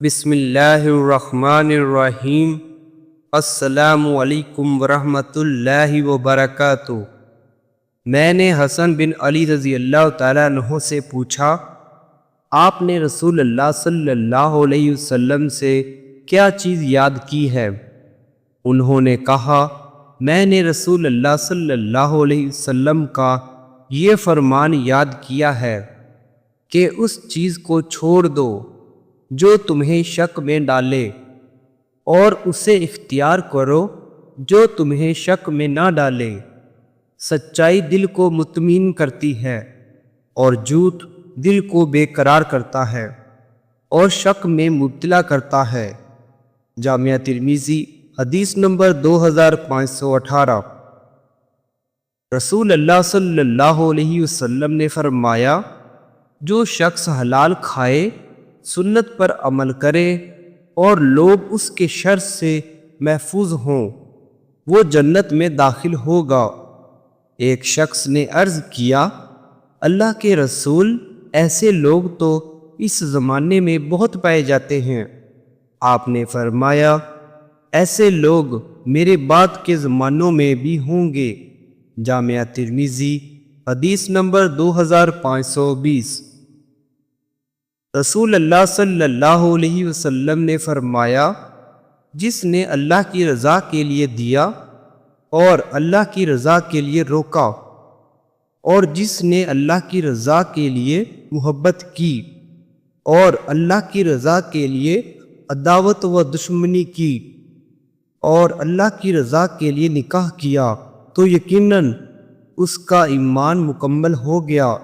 بسم اللہ الرحمن الرحیم۔ السلام علیکم ورحمۃ اللہ وبرکاتہ۔ میں نے حسن بن علی رضی اللہ تعالیٰ عنہ سے پوچھا، آپ نے رسول اللہ صلی اللہ علیہ وسلم سے کیا چیز یاد کی ہے؟ انہوں نے کہا، میں نے رسول اللہ صلی اللہ علیہ وسلم کا یہ فرمان یاد کیا ہے کہ اس چیز کو چھوڑ دو جو تمہیں شک میں ڈالے، اور اسے اختیار کرو جو تمہیں شک میں نہ ڈالے۔ سچائی دل کو مطمئن کرتی ہے اور جھوٹ دل کو بے قرار کرتا ہے اور شک میں مبتلا کرتا ہے۔ جامعہ ترمذی حدیث نمبر 2518۔ رسول اللہ صلی اللہ علیہ وسلم نے فرمایا، جو شخص حلال کھائے، سنت پر عمل کرے اور لوگ اس کے شر سے محفوظ ہوں، وہ جنت میں داخل ہوگا۔ ایک شخص نے عرض کیا، اللہ کے رسول، ایسے لوگ تو اس زمانے میں بہت پائے جاتے ہیں۔ آپ نے فرمایا، ایسے لوگ میرے بعد کے زمانوں میں بھی ہوں گے۔ جامعہ ترمذی حدیث نمبر 2520۔ رسول اللہ صلی اللہ علیہ وسلم نے فرمایا، جس نے اللہ کی رضا کے لیے دیا اور اللہ کی رضا کے لیے روکا، اور جس نے اللہ کی رضا کے لیے محبت کی اور اللہ کی رضا کے لیے عداوت و دشمنی کی اور اللہ کی رضا کے لیے نکاح کیا، تو یقیناً اس کا ایمان مکمل ہو گیا۔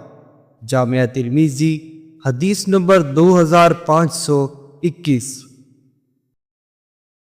جامعہ ترمذی حدیث نمبر 2521۔